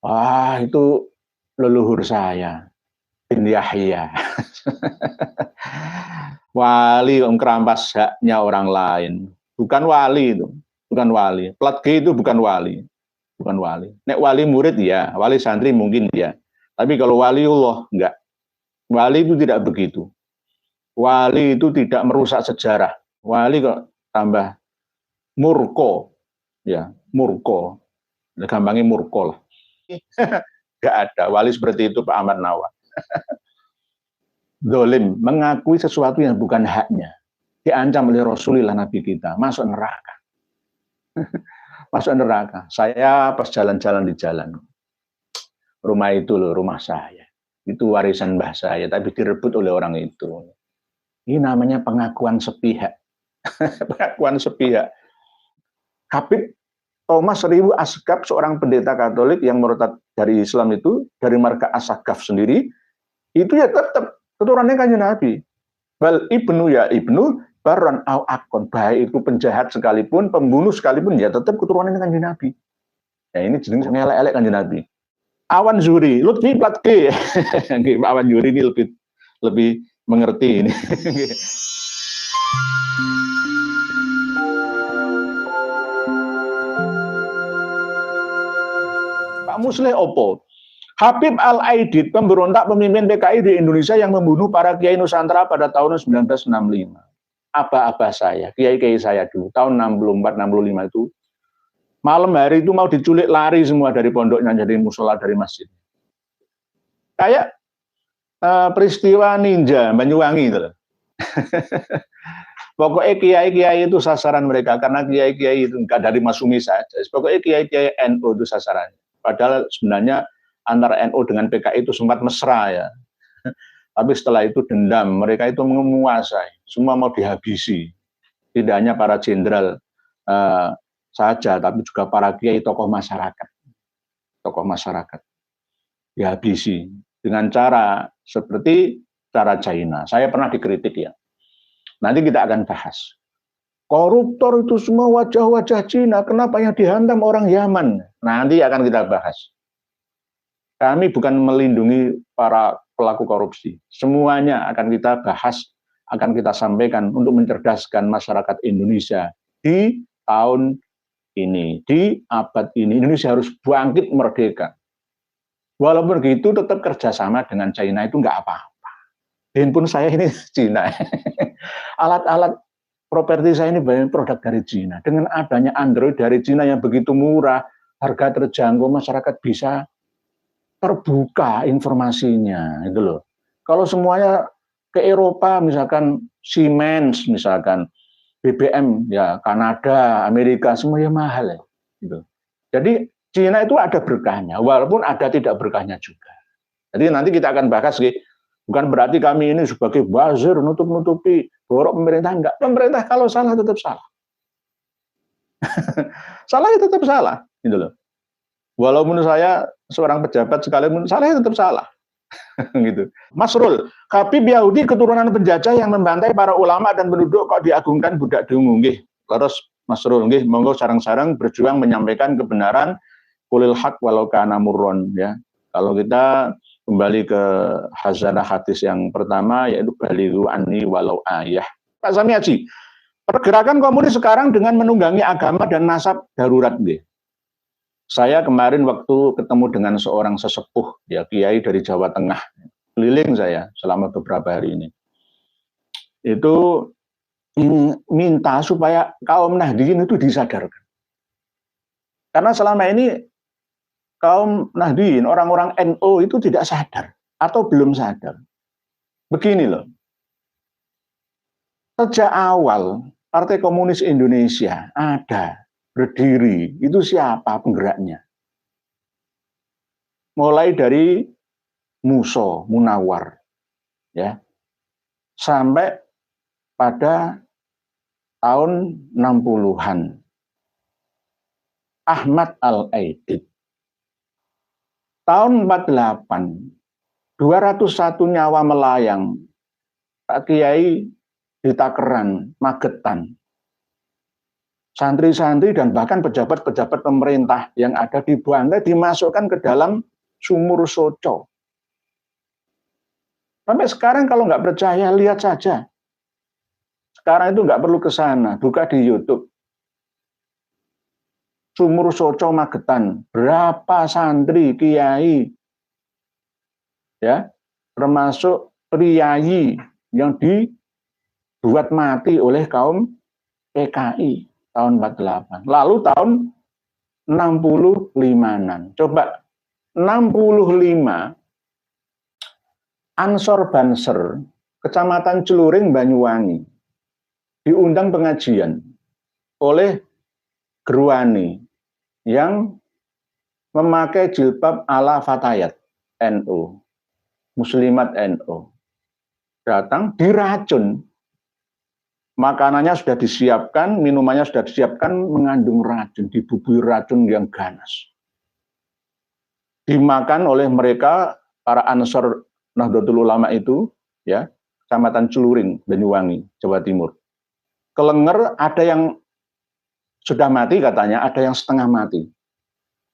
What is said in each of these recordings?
Wah, itu leluhur saya, bin Yahya. Wali yang kerampas haknya orang lain. Bukan wali itu, bukan wali. Plat G itu bukan wali, bukan wali. Nek wali murid ya, wali santri mungkin ya. Tapi kalau waliullah enggak. Wali itu tidak begitu. Wali itu tidak merusak sejarah. Wali kok tambah murko, ya murko. Gampangnya murko lah. Enggak ada wali seperti itu Pak Ahmad Nawar. Dolim, mengakui sesuatu yang bukan haknya. Diancam oleh Rasulullah Nabi kita, masuk neraka. Masuk neraka. Saya pas jalan-jalan di jalan, rumah itu loh, rumah saya. Itu warisan mbah saya, tapi direbut oleh orang itu. Ini namanya pengakuan sepihak. Pengakuan sepihak. Habib Thomas Riwu Asgaf, seorang pendeta Katolik yang murtad dari Islam itu, dari marga Asgaf sendiri, itu ya tetap keturunannya Kanjeng Nabi. Bal ibnu ya ibnu baron au akon, baik itu penjahat sekalipun, pembunuh sekalipun, ya tetap keturunannya Kanjeng Nabi. Ya ini jenis ngelek-elek Kanjeng Nabi. Awan Zuri, Lutfi Platke. Awan Zuri ini lebih mengerti ini. Pak Musleh opo? Habib Al-Aidid, pemberontak pemimpin PKI di Indonesia yang membunuh para kiai Nusantara pada tahun 1965. Abah-abah saya, kiai-kiai saya dulu, tahun 64, 65 itu, malam hari itu mau diculik lari semua dari pondoknya, jadi musola dari masjid. Kayak peristiwa ninja Banyuwangi itu. Pokoknya kiai-kiai itu sasaran mereka, karena kiai-kiai itu enggak dari Masumi saja. Pokoknya kiai-kiai NU itu sasarannya. Padahal sebenarnya antara NU dengan PKI itu sempat mesra ya. Tapi setelah itu dendam, mereka itu menguasai, semua mau dihabisi. Tidak hanya para jenderal saja, tapi juga para kiai tokoh masyarakat. Tokoh masyarakat dihabisi dengan cara seperti cara China. Saya pernah dikritik ya. Nanti kita akan bahas. Koruptor itu semua wajah-wajah Cina, kenapa yang dihantam orang Yaman? Nanti akan kita bahas. Kami bukan melindungi para pelaku korupsi. Semuanya akan kita bahas, akan kita sampaikan untuk mencerdaskan masyarakat Indonesia di tahun ini, di abad ini. Indonesia harus bangkit merdeka. Walaupun begitu tetap kerjasama dengan China itu nggak apa-apa. Handphone saya ini Cina. Alat-alat properti saya ini banyak produk dari Cina. Dengan adanya Android dari Cina yang begitu murah, harga terjangkau, masyarakat bisa terbuka informasinya, itu loh. Kalau semuanya ke Eropa, misalkan Siemens, misalkan BBM, ya Kanada, Amerika, semuanya mahal ya. Gitu. Jadi Cina itu ada berkahnya, walaupun ada tidak berkahnya juga. Jadi nanti kita akan bahas, bukan berarti kami ini sebagai buzzer nutup-nutupi borok pemerintah, enggak. Pemerintah kalau salah tetap salah. Salah ya tetap salah, gitu loh. Walaupun saya seorang pejabat sekalipun, salah tetap salah. Gitu. Masrul, Habib Yahudi keturunan penjajah yang membantai para ulama dan penduduk kok diagungkan budak dungu. Nggih. Terus Masrul, nggih, monggo sarang-sarang berjuang menyampaikan kebenaran kulil haq walau kana murron ya. Kalau kita kembali ke hazanah hadis yang pertama yaitu balighu anni walau ayah. Pak Samiaji, pergerakan komunis sekarang dengan menunggangi agama dan nasab darurat nggih. Saya kemarin waktu ketemu dengan seorang sesepuh, ya kiai dari Jawa Tengah, keliling saya selama beberapa hari ini. Itu minta supaya kaum Nahdliyin itu disadarkan. Karena selama ini kaum Nahdliyin, orang-orang NU itu tidak sadar atau belum sadar. Begini loh, sejak awal Partai Komunis Indonesia ada, berdiri, itu siapa penggeraknya? Mulai dari Muso, Munawar, ya, sampai pada tahun 60-an. Ahmad Al-Aidid. Tahun 48, 201 nyawa melayang. Pak Kiai di Takeran, Magetan. santri-santri dan bahkan pejabat-pejabat pemerintah yang ada di Bantai dimasukkan ke dalam sumur Soco. Sampai sekarang kalau nggak percaya, lihat saja. Sekarang itu nggak perlu ke sana, buka di YouTube. Sumur Soco Magetan, berapa santri, kiai, ya, termasuk priayi yang dibuat mati oleh kaum PKI tahun 48. Lalu tahun 65-an. Coba 65 Ansor Banser, Kecamatan Celuring, Banyuwangi, diundang pengajian oleh Gerwani yang memakai jilbab ala Fatayat NU, Muslimat NU. Datang diracun. Makanannya sudah disiapkan, minumannya sudah disiapkan, mengandung racun, dibubui racun yang ganas. Dimakan oleh mereka, para Ansor Nahdlatul Ulama itu, ya, Kecamatan Celuring, Banyuwangi, Jawa Timur. Kelenger ada yang sudah mati katanya, ada yang setengah mati.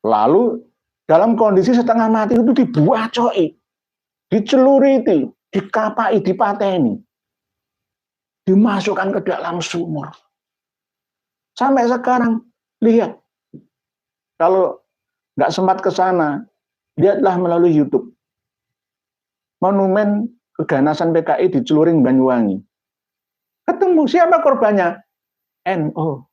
Lalu dalam kondisi setengah mati itu dibuacoi, diceluriti, dikapai, dipateni, dimasukkan ke dalam sumur. Sampai sekarang, lihat. Kalau nggak sempat ke sana, lihatlah melalui YouTube. Monumen keganasan PKI di Celuring, Banyuwangi. Ketemu siapa korbannya? NU.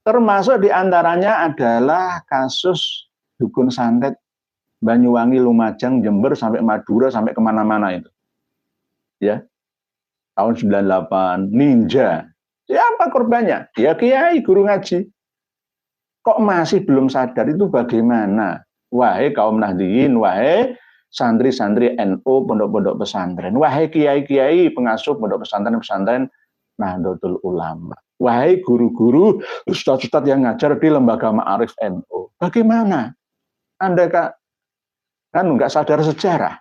Termasuk diantaranya adalah kasus dukun santet Banyuwangi, Lumajang, Jember, sampai Madura, sampai kemana-mana itu. Ya, tahun 98, ninja. Siapa korbannya? Ya kiai, guru ngaji. Kok masih belum sadar itu bagaimana? Wahai kaum Nahdliyin, wahai santri-santri NU, pondok-pondok pesantren, wahai kiai-kiai, pengasuh pondok pesantren-pesantren Nahdlatul Ulama, wahai guru-guru, ustadz-ustadz yang ngajar di lembaga Ma'arif NU, bagaimana? Anda kan nggak sadar sejarah?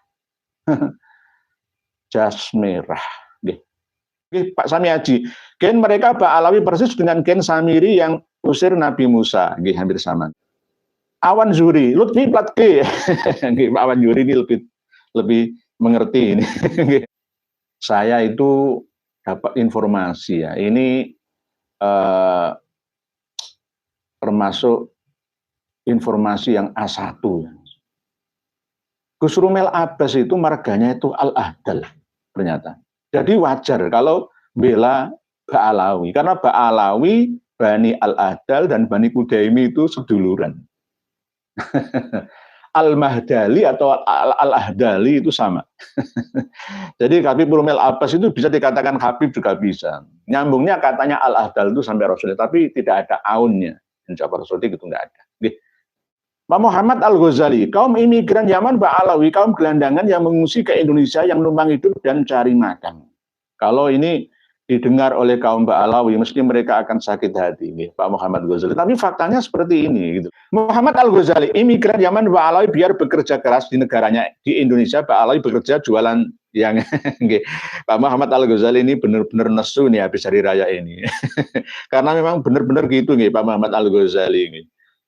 Jas merah. Pak Sami Haji, gen mereka Ba'alawi persis dengan gen Samiri yang usir Nabi Musa, hampir sama. Awan Zuri, Lutfi Platke, Awan Zuri ini lebih mengerti ini. Saya itu dapat informasi ya, ini termasuk informasi yang A1. Gus Rumel Abbas itu marganya itu Al-Ahdal ternyata. Jadi wajar kalau bela Ba'alawi, karena Ba'alawi, Bani Al-Ahdal dan Bani Kudaimi itu seduluran. Al-Mahdali atau Al-Ahdali itu sama. Jadi Habib Rumel Abbas itu bisa dikatakan Habib juga bisa. Nyambungnya katanya Al-Ahdal itu sampai Rasulullah, tapi tidak ada aunnya. Insya Allah Rasulullah itu nggak ada. Pak Muhammad Al-Ghazali, kaum imigran Yaman Ba'alawi, kaum gelandangan yang mengungsi ke Indonesia yang numpang hidup dan cari makan. Kalau ini didengar oleh kaum Ba'alawi, mesti mereka akan sakit hati, Pak Muhammad Ghazali. Tapi faktanya seperti ini. Gitu. Muhammad Al-Ghazali, imigran Yaman Ba'alawi biar bekerja keras di negaranya, di Indonesia Ba'alawi bekerja jualan yang Pak Muhammad Al-Ghazali ini benar-benar nesu nih habis hari raya ini. Karena memang benar-benar gitu nih Pak Muhammad Al-Ghazali ini.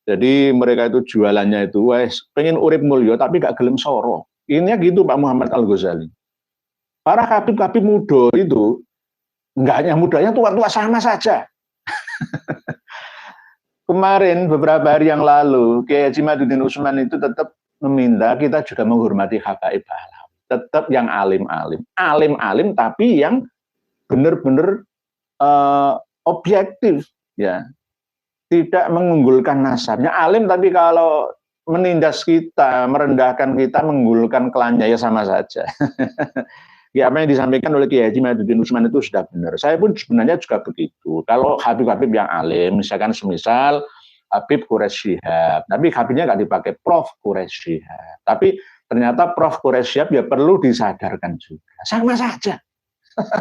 Jadi mereka itu jualannya itu, pengen urip mulya tapi gak gelem soro. Ini gitu Pak Muhammad Al-Ghazali. Para habib-habib muda itu, enggak hanya mudanya, tua-tua sama saja. Kemarin beberapa hari yang lalu, Kiai Haji Madudin Usman itu tetap meminta kita juga menghormati habaib Ba'alawi. Tetap yang alim-alim. Alim-alim tapi yang benar-benar objektif. Ya. Tidak mengunggulkan nasabnya, alim tapi kalau menindas kita, merendahkan kita, mengunggulkan klannya ya sama saja. Ya apa yang disampaikan oleh Kiai Haji Madudin Usman itu sudah benar. Saya pun sebenarnya juga begitu. Kalau habib-habib yang alim, misalkan semisal Habib Quraish Shihab, tapi habibnya nggak dipakai Prof Quraish Shihab. Tapi ternyata Prof Quraish Shihab ya perlu disadarkan juga. Sama saja.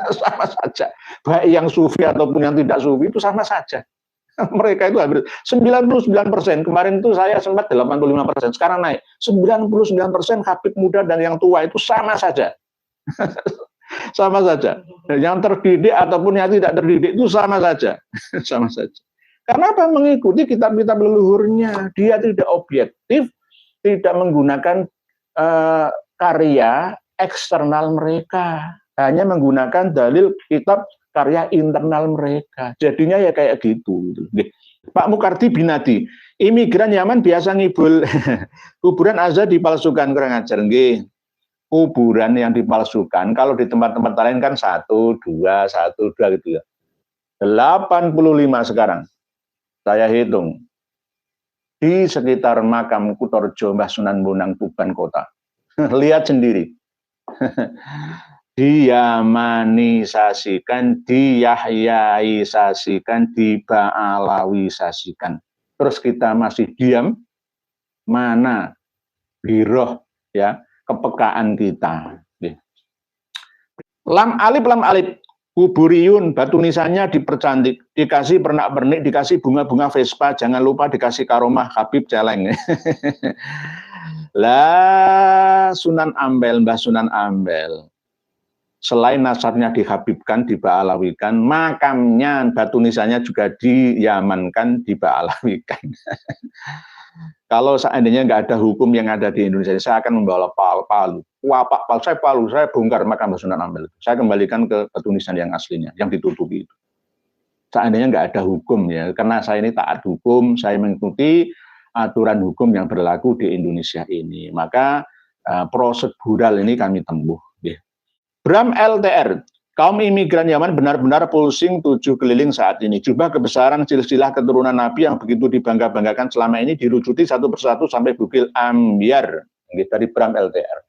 Sama saja. Baik yang sufi ataupun yang tidak sufi itu sama saja. Mereka itu hampir 99%. Kemarin itu saya sempat 85%. Sekarang naik 99% habib muda dan yang tua itu sama saja. Sama saja. Yang terdidik ataupun yang tidak terdidik itu sama saja. Sama saja. Karena apa? Mengikuti kitab-kitab leluhurnya. Dia tidak objektif, tidak menggunakan karya eksternal mereka. Hanya menggunakan dalil kitab karya internal mereka. Jadinya ya kayak gitu. Pak Mukardi Binadi, imigran Yaman biasa ngibul kuburan azza dipalsukan, kurang ajar nggih. Kuburan yang dipalsukan kalau di tempat-tempat lain kan 1, 2 gitu ya. 85 sekarang saya hitung di sekitar makam Kutorjo Mbah Sunan Bonang Tuban Kota. Lihat sendiri. Diyamanisasikan, diyahyaisasikan, diba'alawisasikan. Terus kita masih diam, mana biroh ya kepekaan kita. Lam alif, kuburiyun, batu nisannya dipercantik, dikasih pernak-pernik, dikasih bunga-bunga Vespa, jangan lupa dikasih karomah Habib celeng. Lah Sunan Ampel, Mbah Sunan Ampel, selain nasabnya dihabibkan, diba'alawikan, makamnya, batu nisannya juga diyamankan, diba'alawikan. Kalau seandainya nggak ada hukum yang ada di Indonesia, saya akan membawa palu. Wapak palu, saya bongkar makam Mbah Sunan Ampel. Saya kembalikan ke batu nisan yang aslinya, yang ditutupi itu. Seandainya nggak ada hukum ya, karena saya ini taat hukum, saya mengikuti aturan hukum yang berlaku di Indonesia ini. Maka prosedural ini kami tempuh. Bram LTR, kaum imigran Yaman benar-benar pusing 7 keliling saat ini. Jubah kebesaran silsilah keturunan Nabi yang begitu dibangga-banggakan selama ini dirucuti satu persatu sampai bukil ambiar. Dari Bram LTR.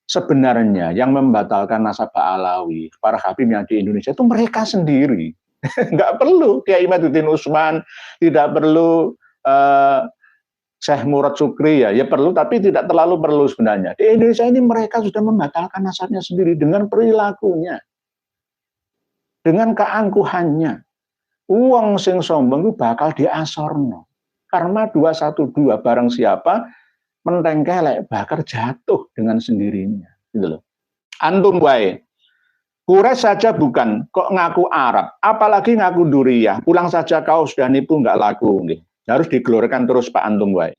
Sebenarnya yang membatalkan nasabah Alawi, para habib yang di Indonesia itu mereka sendiri. Nggak perlu Kiai Imaduddin Utsman, tidak perlu Syekh Murad Sukri ya perlu, tapi tidak terlalu perlu sebenarnya. Di Indonesia ini mereka sudah membatalkan nasabnya sendiri dengan perilakunya, dengan keangkuhannya. Uang sing sombong itu bakal diasorno. Karena 212 barang siapa mentengkelek bakar jatuh dengan sendirinya. Gitu loh. Antum wae. Quraisy saja bukan, kok ngaku Arab, apalagi ngaku Duriyah. Pulang saja kau sudah nipu nggak laku. Nih. Harus digelorkan terus Pak Antum wae.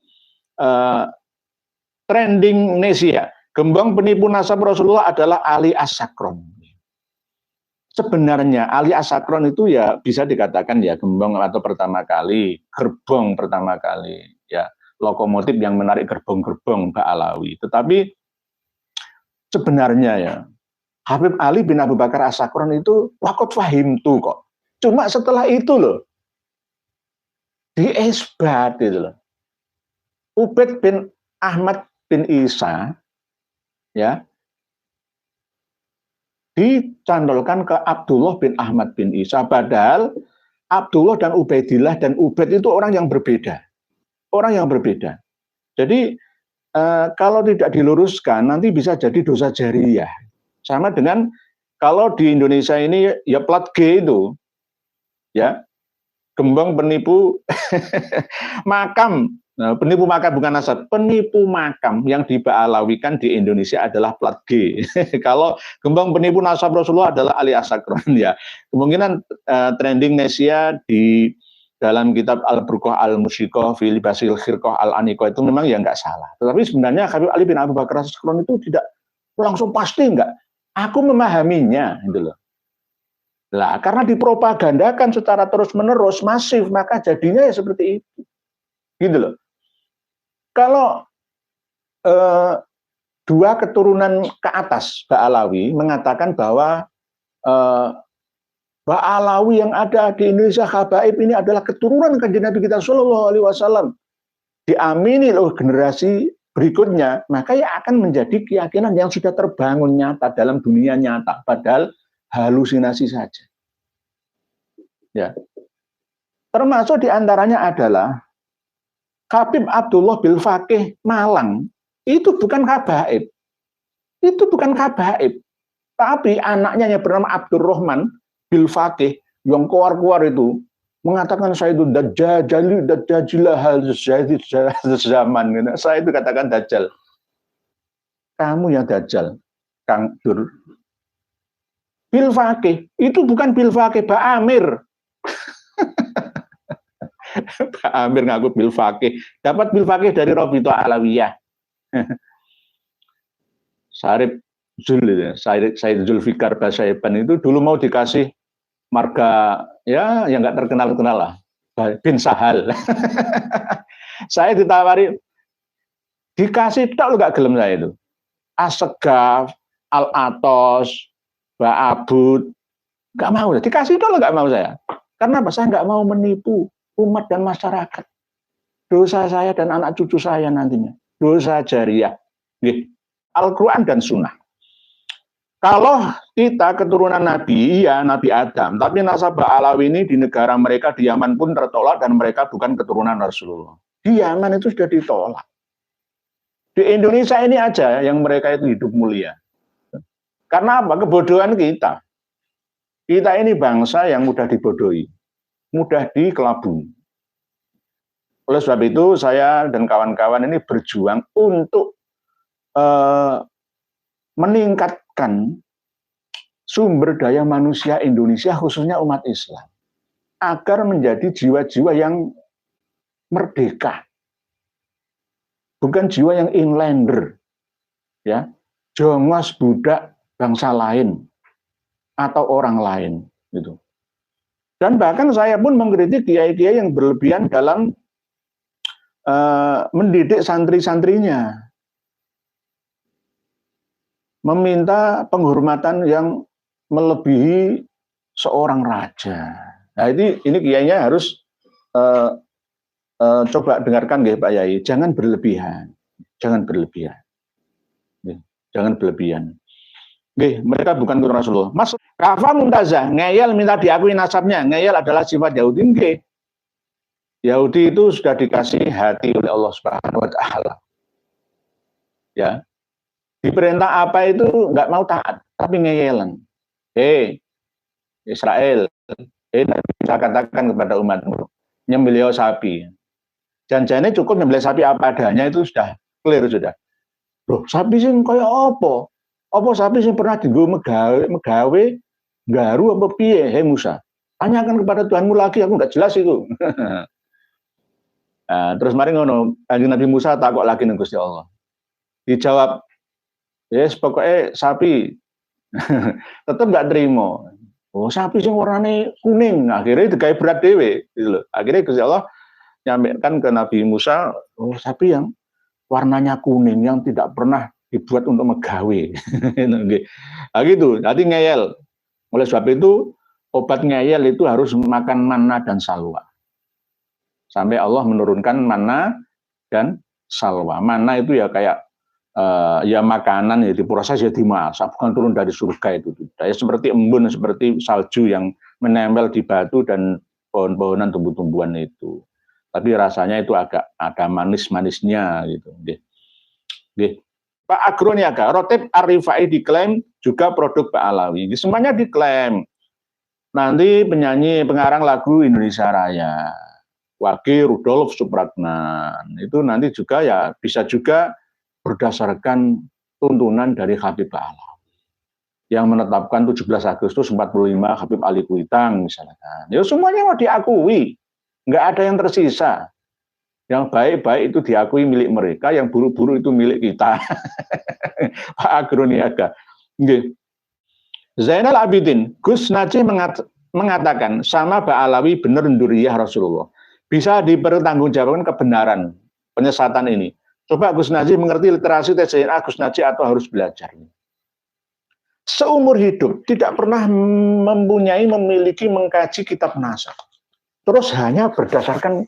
Trending Nesia, gembong penipu nasab Rasulullah adalah Ali As-Sakron. Sebenarnya Ali As-Sakron itu ya bisa dikatakan ya gembong atau pertama kali, gerbong pertama kali, ya lokomotif yang menarik gerbong-gerbong Mbak Alawi. Tetapi sebenarnya ya Habib Ali bin Abu Bakar As-Sakron itu wakot fahim tuh kok. Cuma setelah itu loh diisbat gitu loh. Ubaid bin Ahmad bin Isa ya dicandolkan ke Abdullah bin Ahmad bin Isa, padahal Abdullah dan Ubaidillah dan Ubaid itu orang yang berbeda. Orang yang berbeda. Jadi kalau tidak diluruskan nanti bisa jadi dosa jariyah. Sama dengan kalau di Indonesia ini ya plat G itu ya gembong penipu makam. Nah, penipu makam bukan nasab, penipu makam yang diba'alawikan di Indonesia adalah plat G. Kalau gembong penipu nasab Rasulullah adalah Ali As-Sakron ya. Kemungkinan trending Nesia di dalam kitab Al-Burqah Al-Musyikoh fi Libasil Khirqah Al-Anikoh itu memang ya nggak salah. Tetapi sebenarnya Habib Ali bin Abu Bakar As-Sakron itu tidak langsung pasti nggak. Aku memahaminya, gitu loh. Lah, karena dipropagandakan secara terus-menerus, masif, maka jadinya ya seperti itu. Gitu loh. Kalau dua keturunan ke atas Mbak Alawi mengatakan bahwa Mbak Alawi yang ada di Indonesia Habaib ini adalah keturunan kanjeng Nabi kita Shallallahu Alaihi Wasallam, diamini oleh generasi berikutnya, maka ya akan menjadi keyakinan yang sudah terbangun nyata dalam dunia nyata, padahal halusinasi saja. Ya, termasuk diantaranya adalah Habib Abdullah bil Faqih Malang, itu bukan habaib. Itu bukan habaib. Tapi anaknya yang bernama Abdurrahman bil Faqih yang keluar-keluar itu mengatakan saya itu dajajilah zaman. Saya itu katakan dajjal. Kamu yang dajjal, Kang Dur. bil faqih. Itu bukan bil faqih, Pak Amir. Pak Amir ngaku bil faqih. Dapat bil faqih dari Rabithah Alawiyah. Syarif Said Zulfikar Basaiban itu dulu mau dikasih marga ya yang nggak terkenal lah, bin Sahal. Saya ditawari dikasih tok nggak gelem saya itu. Asegaf, Al Atos, Mbak Abud, nggak mau. Dikasih tok nggak mau saya. Karena apa? Saya nggak mau menipu umat dan masyarakat. Dosa saya dan anak cucu saya nantinya. Dosa jariah. Al-Quran dan Sunnah. Kalau kita keturunan Nabi, ya Nabi Adam, tapi nasabah Alawi ini di negara mereka di Yaman pun tertolak dan mereka bukan keturunan Rasulullah. Di Yaman itu sudah ditolak. Di Indonesia ini aja yang mereka itu hidup mulia. Karena apa? Kebodohan kita. Kita ini bangsa yang mudah dibodohi, mudah dikelabui. Oleh sebab itu saya dan kawan-kawan ini berjuang untuk meningkatkan sumber daya manusia Indonesia, khususnya umat Islam, agar menjadi jiwa-jiwa yang merdeka, bukan jiwa yang inlander, ya, jongos budak bangsa lain atau orang lain, gitu. Dan bahkan saya pun mengkritik kiai-kiai yang berlebihan dalam mendidik santri-santrinya, meminta penghormatan yang melebihi seorang raja. Nah ini kiainya harus coba dengarkan nggih Pak Yai, jangan berlebihan, jangan berlebihan, jangan berlebihan. Nggih, mereka bukan keturunan Rasulullah. Mas Kafa Muntazah, ngeyel minta diakui nasabnya, ngeyel adalah sifat Yahudi. Nggih. Yahudi itu sudah dikasih hati oleh Allah Subhanahu wa taala. Ya. Diperintah apa itu nggak mau taat, tapi ngeyelan. Israel, saya katakan kepada umatmu, nyembelih sapi. Janjinya cukup nyembelih sapi apa adanya itu sudah clear sudah. Loh, sapi sing kaya apa? Apa sapi sing pernah dienggo megawe garu apa piye? Hei Musa, tanyakan kepada Tuhanmu lagi, aku nggak jelas itu. Nah, terus mari ngono, Kanjeng Nabi Musa takok lagi nang Gusti Allah. Dijawab, yes, pokoknya sapi. Tetap nggak terima. Oh, sapi sing warnane kuning. Akhirnya digawe berat dhewe, gitu loh. Akhirnya Gusti Allah nyampaikan ke Nabi Musa, oh, sapi yang warnanya kuning yang tidak pernah dibuat untuk megawe. Nah, gitu. Nanti ngeyel. Oleh sebab itu, obat ngeyel itu harus makan manna dan salwa. Sampai Allah menurunkan manna dan salwa. Manna itu ya kayak ya makanan ya diproses ya dimasak, bukan turun dari surga itu. Ya seperti embun, seperti salju yang menempel di batu dan pohon-pohonan tumbuh-tumbuhan itu. Tapi rasanya itu agak ada manis-manisnya gitu. Pak Agroniaga, Rotib Arifai diklaim juga produk Pak Alawi. Semuanya diklaim. Nanti penyanyi pengarang lagu Indonesia Raya, Wage Rudolf Supratman, itu nanti juga ya bisa juga berdasarkan tuntunan dari Habib Alawi yang menetapkan 17 Agustus 45 Habib Ali Kuitang misalkan. Ya semuanya mau diakui, nggak ada yang tersisa. Yang baik-baik itu diakui milik mereka, yang buruk-buruk itu milik kita. Pak Agroniaga. Zainal Abidin, Gus Najih mengatakan sama Pak Alawi benar nduriyah Rasulullah. Bisa dipertanggungjawabkan kebenaran penyesatan ini. Coba Gus Najih mengerti literasi TJNA Gus Najih atau harus belajar. Seumur hidup tidak pernah memiliki mengkaji kitab nasab. Terus hanya berdasarkan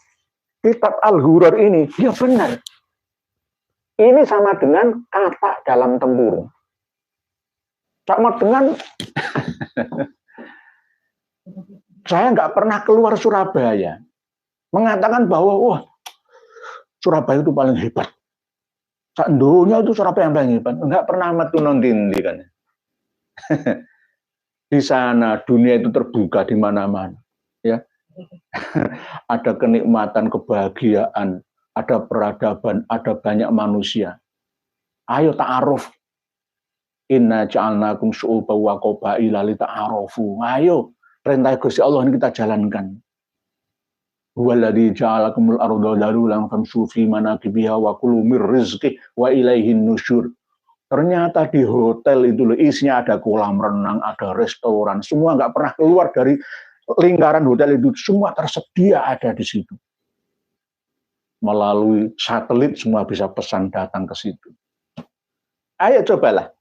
kitab Al-Ghurar ini, ya benar. Ini sama dengan kata dalam tempurung. Sama dengan saya nggak pernah keluar Surabaya mengatakan bahwa wah Surabaya itu paling hebat. Dunia itu Surabaya yang paling hebat. Enggak pernah metu nondindi kan. Di sana dunia itu terbuka di mana-mana, ya. Ada kenikmatan, kebahagiaan, ada peradaban, ada banyak manusia. Ayo ta'aruf. Inna ja'alnakum syu'uban wa qabaila lita'arafu. Ayo, perintah Gusti Allah ini kita jalankan. Huwaladzi ja'alakumul arda dalulan famshu fi manakibiha wa kulu mir rizqi wa ilaihin nusyur. Ternyata di hotel itu loh, isinya ada kolam renang, ada restoran, semua nggak pernah keluar dari lingkaran hotel itu, semua tersedia ada di situ. Melalui satelit semua bisa pesan datang ke situ. Ayo cobalah.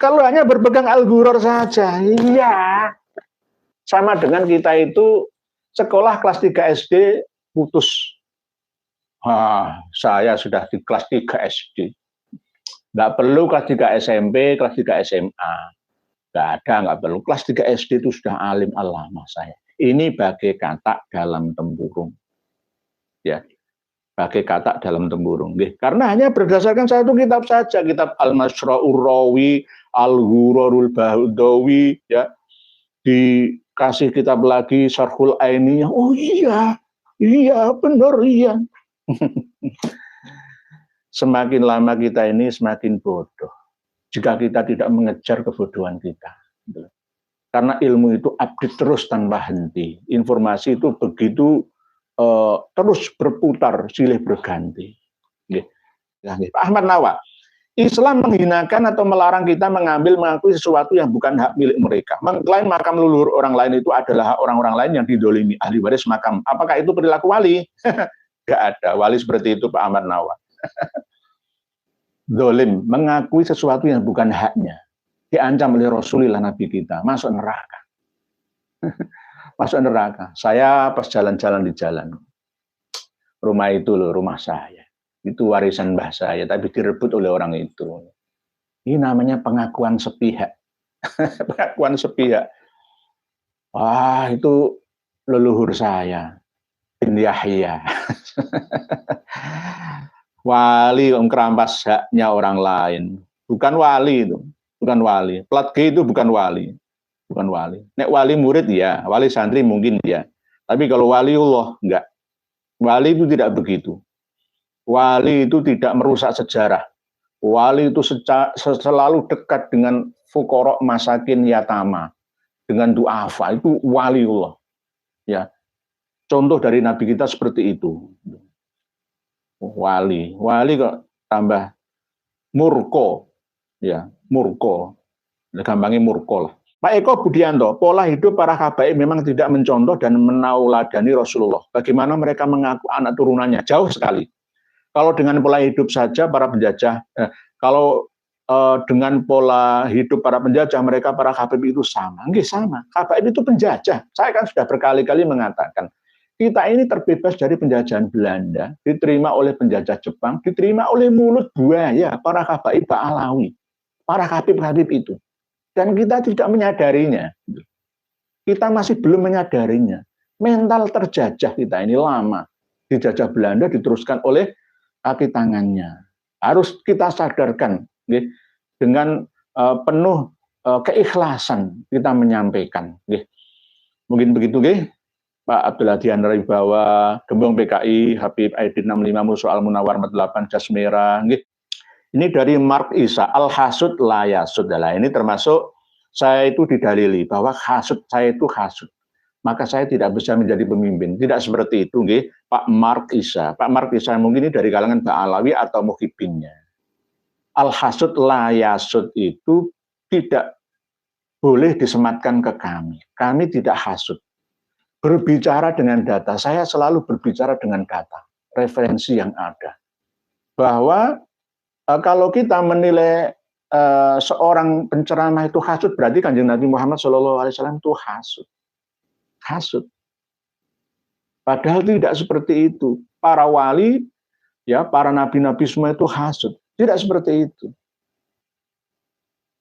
Kalau hanya berpegang Al-Ghurur saja, iya. Sama dengan kita itu sekolah kelas 3 SD putus. Saya sudah di kelas 3 SD. Nggak perlu kelas 3 SMP, kelas 3 SMA. Nggak perlu. Kelas 3 SD itu sudah alim alama saya. Ini bagai katak dalam tempurung. Ya, bagai katak dalam tempurung. Karena hanya berdasarkan satu kitab saja, kitab Al-Masra'ur Rawi, Al-Ghurarul Bahdawi, ya. Dikasih kitab lagi Syarhul Ainiyah. Oh iya benar iya. Semakin lama kita ini semakin bodoh jika kita tidak mengejar kebodohan kita. Karena ilmu itu update terus tanpa henti. Informasi itu begitu terus berputar, silih berganti. Pak Ahmad Nawa, Islam menghinakan atau melarang kita mengakui sesuatu yang bukan hak milik mereka. Mengklaim makam leluhur orang lain itu adalah hak orang-orang lain yang didolimi, ahli waris makam. Apakah itu perilaku wali? Gak ada wali seperti itu, Pak Ahmad Nawa. Dolim, mengakui sesuatu yang bukan haknya. Diancam oleh Rasulullah Nabi kita, masuk neraka. Masuk neraka. Saya pas jalan-jalan di jalan. Rumah itu loh, rumah saya. Itu warisan mbah saya, tapi direbut oleh orang itu. Ini namanya pengakuan sepihak. Pengakuan sepihak. Wah, itu leluhur saya. Bin Yahya. Wali kerampas haknya orang lain. Bukan wali itu. Bukan wali. Plat G itu bukan wali. Bukan wali. Nek wali murid ya, wali santri mungkin ya. Tapi kalau waliullah enggak. Wali itu tidak begitu. Wali itu tidak merusak sejarah. Wali itu selalu dekat dengan fuqara masakin yatama, dengan du'afa, itu waliullah. Ya. Contoh dari Nabi kita seperti itu. Wali kok tambah murko. Ya, murko. Gampangnya murko lah. Pak Eko Budianto, pola hidup para habaib memang tidak mencontoh dan menauladani Rasulullah. Bagaimana mereka mengaku anak turunannya? Jauh sekali. Kalau dengan pola hidup saja para penjajah, dengan pola hidup para penjajah, mereka para habaib itu sama. Nggih sama. Habaib itu penjajah. Saya kan sudah berkali-kali mengatakan, kita ini terbebas dari penjajahan Belanda, diterima oleh penjajah Jepang, diterima oleh mulut buaya para habaib Ba'alawi, para habib-habib itu. Dan kita tidak menyadarinya. Kita masih belum menyadarinya. Mental terjajah kita ini lama. Dijajah Belanda diteruskan oleh kaki tangannya. Harus kita sadarkan. Dengan penuh keikhlasan kita menyampaikan. Mungkin begitu. Pak Abdul Hadi Anwar, Gembong PKI, Habib Aidin 65, Musuh Al-Munawar 8, Jas Merah. Ini dari Mark Isa, Al-Hasud la yasud. Nah, ini termasuk saya itu didalili bahwa hasud, saya itu hasud. Maka saya tidak bisa menjadi pemimpin. Tidak seperti itu, Pak Mark Isa. Pak Mark Isa mungkin ini dari kalangan Ba'alawi atau Muhibinnya. Al-Hasud la yasud itu tidak boleh disematkan ke kami. Kami tidak hasud. Berbicara dengan data, saya selalu berbicara dengan data, referensi yang ada. Bahwa kalau kita menilai seorang penceramah itu hasud, berarti Kanjeng Nabi Muhammad SAW itu hasud. Hasud. Padahal tidak seperti itu. Para wali, ya, para nabi-nabi semua itu hasud. Tidak seperti itu.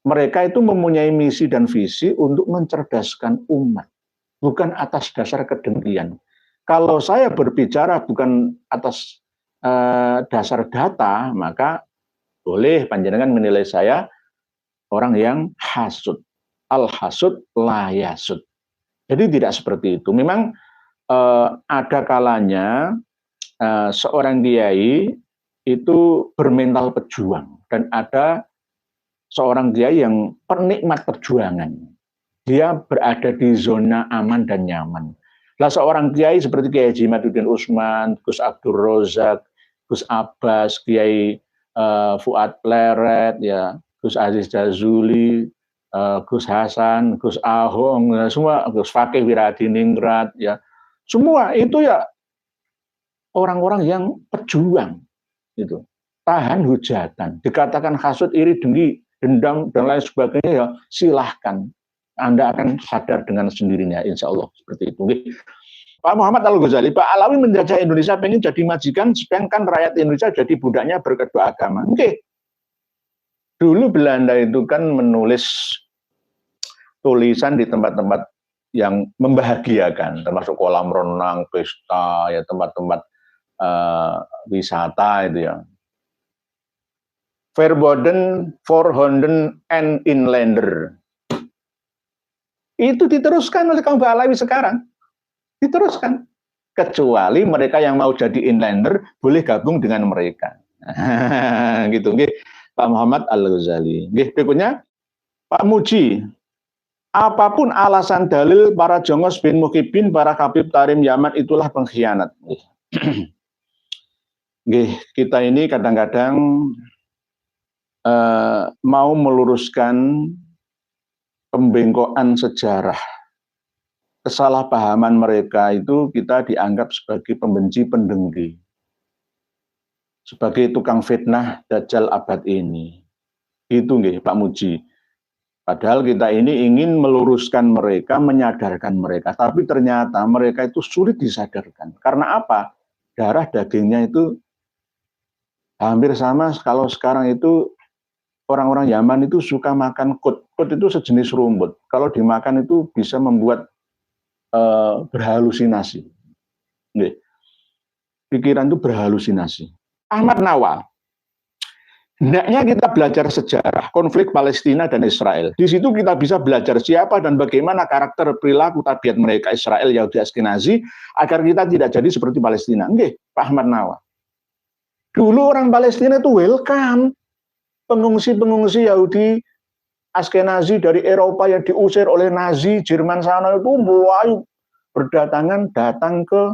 Mereka itu mempunyai misi dan visi untuk mencerdaskan umat. Bukan atas dasar kedengkian. Kalau saya berbicara bukan atas dasar data, maka boleh panjenengan menilai saya orang yang hasud. Al-hasud la yasud. Jadi tidak seperti itu. Memang ada kalanya seorang kiai itu bermental pejuang dan ada seorang kiai yang penikmat perjuangan. Dia berada di zona aman dan nyaman. Lah seorang kiai seperti Kiai Haji Imaduddin Usman, Gus Abdul Rozak, Gus Abbas, Kiai Fuad Pleret, ya, Gus Aziz Jazuli, Gus Hasan, Gus Ahong, ya, semua Gus Fakih Wiradiningrat, ya, semua itu ya orang-orang yang pejuang, gitu. Tahan hujatan, dikatakan hasut, iri, dengki, dendam dan lain sebagainya, ya silahkan. Anda akan sadar dengan sendirinya, insya Allah seperti itu. Pak Muhammad Al-Ghazali, Pak Alawi menjajah Indonesia pengen jadi majikan, sedangkan rakyat Indonesia jadi budaknya berkedua agama. Oke. Dulu Belanda itu kan menulis tulisan di tempat-tempat yang membahagiakan, termasuk kolam renang, pesta, ya tempat-tempat wisata itu ya. Verboden, Voorhonden, and Inlander. Itu diteruskan oleh kaum Alawi sekarang. Diteruskan. Kecuali mereka yang mau jadi inlander boleh gabung dengan mereka. Gitu. Pak Muhammad Al-Ghazali. Berikutnya Pak Muji. Apapun alasan dalil para Jongos bin Muhyiddin, para Habib Tarim Yaman itulah pengkhianat. Kita ini kadang-kadang mau meluruskan pembengkokan sejarah. Kesalahpahaman mereka itu kita dianggap sebagai pembenci pendengki. Sebagai tukang fitnah Dajjal abad ini. Itu nggih Pak Muji. Padahal kita ini ingin meluruskan mereka, menyadarkan mereka. Tapi ternyata mereka itu sulit disadarkan. Karena apa? Darah dagingnya itu hampir sama kalau sekarang itu orang-orang Yaman itu suka makan kut. Kut itu sejenis rumput. Kalau dimakan itu bisa membuat berhalusinasi. Nih, pikiran itu berhalusinasi. Ahmad Nawal. Hendaknya kita belajar sejarah konflik Palestina dan Israel. Di situ kita bisa belajar siapa dan bagaimana karakter perilaku tabiat mereka Israel, Yahudi, Askenazi, agar kita tidak jadi seperti Palestina. Nggih, Pak Ahmad Nawal. Dulu orang Palestina itu welcome. Pengungsi-pengungsi Yahudi Askenazi dari Eropa yang diusir oleh Nazi Jerman sana itu mulai berdatangan datang ke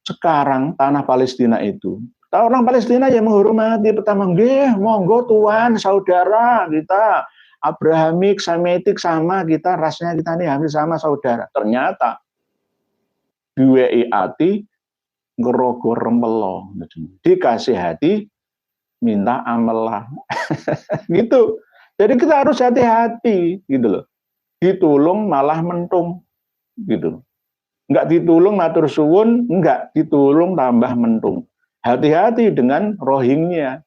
sekarang tanah Palestina itu. Orang Palestina yang menghormati pertama, nggih, monggo tuan, saudara kita Abrahamik, Semitik sama kita, rasnya kita ini hampir sama saudara. Ternyata duwei ati ngerogo rempelo, dikasih hati minta amelah. Gitu. Jadi kita harus hati-hati gitu loh. Ditulung malah mentung gitu. Enggak ditulung matur suwun, enggak ditulung tambah mentung. Hati-hati dengan rohingya.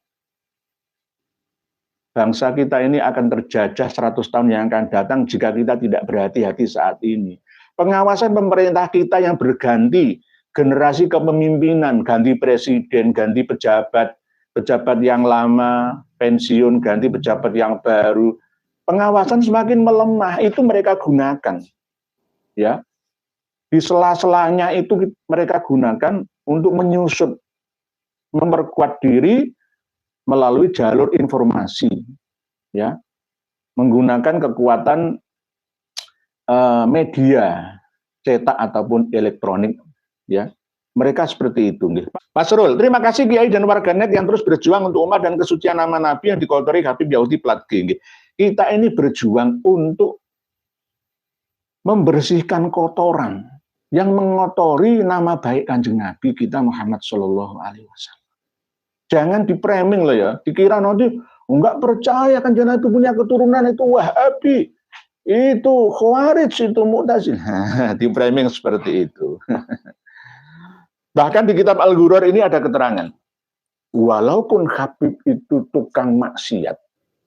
Bangsa kita ini akan terjajah 100 tahun yang akan datang jika kita tidak berhati-hati saat ini. Pengawasan pemerintah kita yang berganti, generasi kepemimpinan, ganti presiden, ganti pejabat, pejabat yang lama, pensiun, ganti pejabat yang baru. Pengawasan semakin melemah, itu mereka gunakan. Ya. Di sela-selanya itu mereka gunakan untuk menyusup, memperkuat diri melalui jalur informasi, ya, menggunakan kekuatan media cetak ataupun elektronik, ya. Mereka seperti itu. Pak Serul, terima kasih Kiai dan warganet yang terus berjuang untuk umat dan kesucian nama Nabi yang dikotori Habib Yahudi plat G. Kita ini berjuang untuk membersihkan kotoran yang mengotori nama baik Kanjeng Nabi kita Muhammad Shallallahu Alaihi Wasallam. Jangan dipraming loh ya, dikira nanti enggak percaya Kanjeng Nabi punya keturunan itu Wahabi, itu Khawarij, itu Mu'tazil. Dipraming seperti itu. Bahkan di kitab Al-Ghurar ini ada keterangan, walaupun Habib itu tukang maksiat,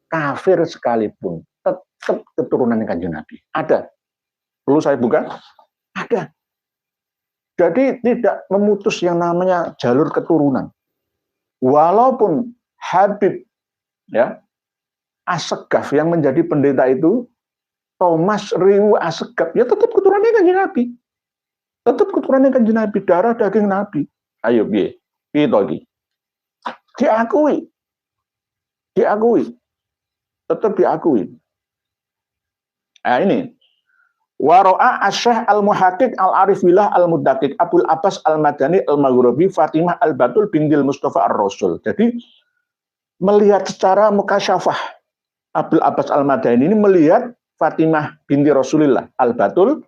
kafir sekalipun, tetap keturunan Kanjeng Nabi. Ada. Perlu saya buka? Ada. Jadi tidak memutus yang namanya jalur keturunan. Walaupun Habib ya Assegaf yang menjadi pendeta itu Thomas Riwu Assegaf, ya tetap keturunannya Kanjeng Nabi. Tetap keturunannya Kanjeng Nabi, darah daging Nabi. Ayo piye? Piye to iki? Diakui. Diakui, tetap diakui. Nah ini, Waro'a Asyah Al-Muhaqiq Al-Arif Billah Al-Mudaqiq Abul Abbas Al-Madani Al-Maghribi Fatimah Al-Batul bintil Mustafa Ar-Rasul. Jadi melihat secara mukasyafah, Abul Abbas Al-Madani ini melihat Fatimah binti Rasulillah Al-Batul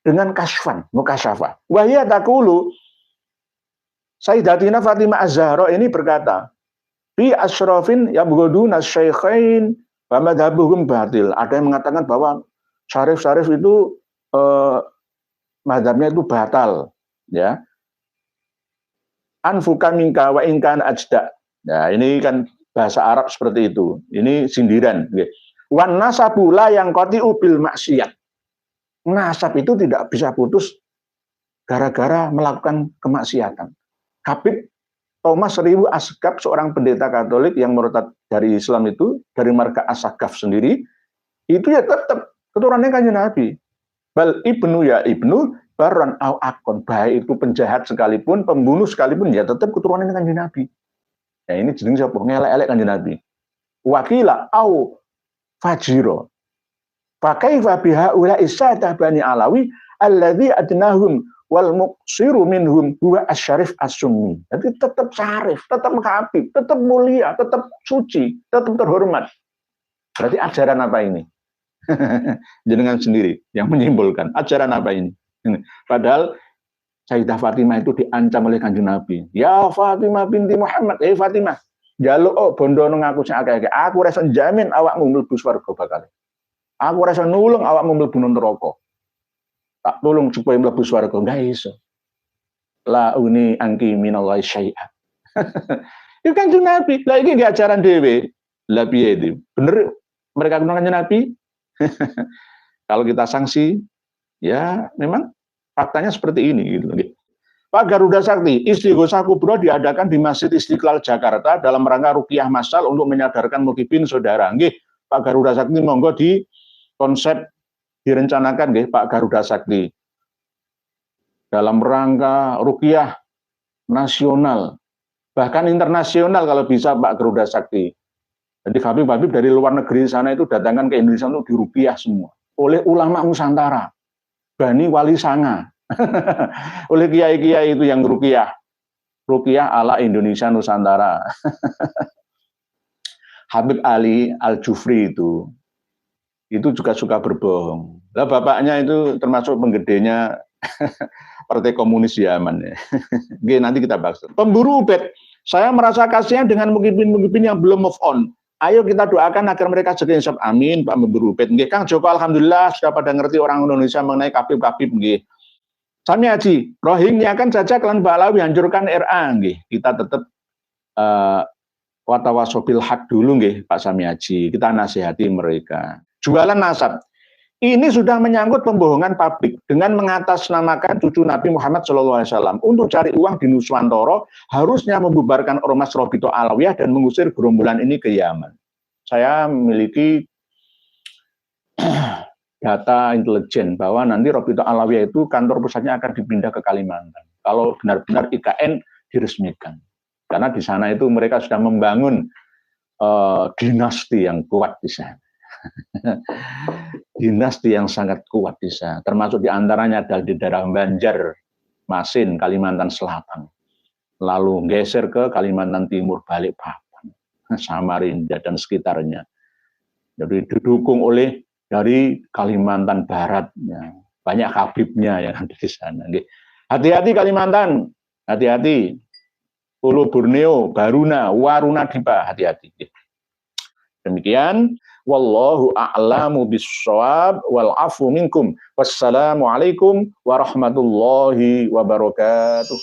dengan kasfan, mukasyafah. Wahya taqulu, Sayyidatina Fatimah Az-Zahra ini berkata, fi asyrafin yabghuduna syaikhain wa madhabuhum batil. Ada yang mengatakan bahwa syarif-syarif itu madhabnya itu batal, ya. Anfuka minka wa inkan ajda. Nah, ini kan bahasa Arab seperti itu. Ini sindiran. Wan nasabu la yang qati'u bil maksiat. Nasab itu tidak bisa putus gara-gara melakukan kemaksiatan. Habib Thomas Riwu Asgaf, seorang pendeta Katolik yang murtad dari Islam itu, dari marga Asgaf sendiri, itu ya tetap keturunannya Kanjeng Nabi. Bal ibnu ya ibnu baron au akon, baik itu penjahat sekalipun, pembunuh sekalipun, ya tetap keturunannya Kanjeng Nabi. Ya ini jeneng sapa? Ngelek-elek Kanjeng Nabi. Wakila au fajiro. Pakai fabiha ula isadah bani alawi alladzi adnahum wal muqsiru minhum huwa asyarif as-sunni. Jadi tetap syarif, tetap habib, tetap mulia, tetap suci, tetap terhormat. Berarti ajaran apa ini? Jenengan sendiri yang menyimpulkan ajaran apa ini. Padahal Sayyidah Fatimah itu diancam oleh Kanjeng Nabi. Ya Fatimah binti Muhammad, Fatimah, jaluk bondo ngaku sing akeh-akeh. Aku rasa jamin awakmu mlebu swarga bakal. Aku rasa nulung awakmu mlebu neraka. Tak tolong supaya mlebu swarga, enggak iso. La uni angki minallahi syai'a. Itu Kanjeng Nabi. Lah iki nggak ajaran dhewe. Lah piye iki? Bener mereka kenal Kanjeng Nabi? Kalau kita sanksi, ya memang faktanya seperti ini gitu. Pak Garuda Sakti, Istighosah Kubro diadakan di Masjid Istiqlal Jakarta dalam rangka ruqyah massal untuk menyadarkan mukibin saudara. Nggih, Pak Garuda Sakti monggo di konsep direncanakan nggih Pak Garuda Sakti dalam rangka ruqyah nasional bahkan internasional kalau bisa Pak Garuda Sakti. Jadi habib-habib dari luar negeri sana itu datangkan ke Indonesia untuk diruqyah semua oleh ulama Nusantara, Bani Wali Sanga, oleh kiai-kiai itu yang ruqyah ala Indonesia Nusantara. Habib Ali Al-Jufri itu juga suka berbohong. Lah bapaknya itu termasuk penggedenya Partai Komunis Yaman. Oke, nanti kita bahas. Pemburu Ubed, saya merasa kasihan dengan mukibin-mukibin yang belum move on. Ayo kita doakan agar mereka segera insaf. Amin, Pak Pemburu Ubed. Nggih, Kang Joko, alhamdulillah sudah pada ngerti orang Indonesia mengenai kabib-kabib nggih. Sami Haji, Rohingya kan saja klan Balawi hancurkan RA nggih. Kita tetap watawasobil hak dulu nggih, Pak Sami Haji. Kita nasihati mereka. Jualan nasab. Ini sudah menyangkut pembohongan publik dengan mengatasnamakan cucu Nabi Muhammad SAW untuk cari uang di Nuswantoro, harusnya membubarkan Ormas Robito Alawiyah dan mengusir gerombolan ini ke Yaman. Saya memiliki data intelijen bahwa nanti Robito Alawiyah itu kantor pusatnya akan dipindah ke Kalimantan. Kalau benar-benar IKN diresmikan, karena di sana itu mereka sudah membangun dinasti yang kuat di sana. Dinasti yang sangat kuat di sana, termasuk diantaranya adalah di daerah Banjar, Masin, Kalimantan Selatan, lalu geser ke Kalimantan Timur, Balikpapan, Samarinda dan sekitarnya. Jadi didukung oleh dari Kalimantan Barat, ya. Banyak habibnya yang ada di sana. Hati-hati Kalimantan, hati-hati. Pulau Borneo, Baruna, Waruna Dipa, hati-hati. Demikian. Wallahu a'lamu bissawab wal afu minkum. Wassalamualaikum warahmatullahi wabarakatuh.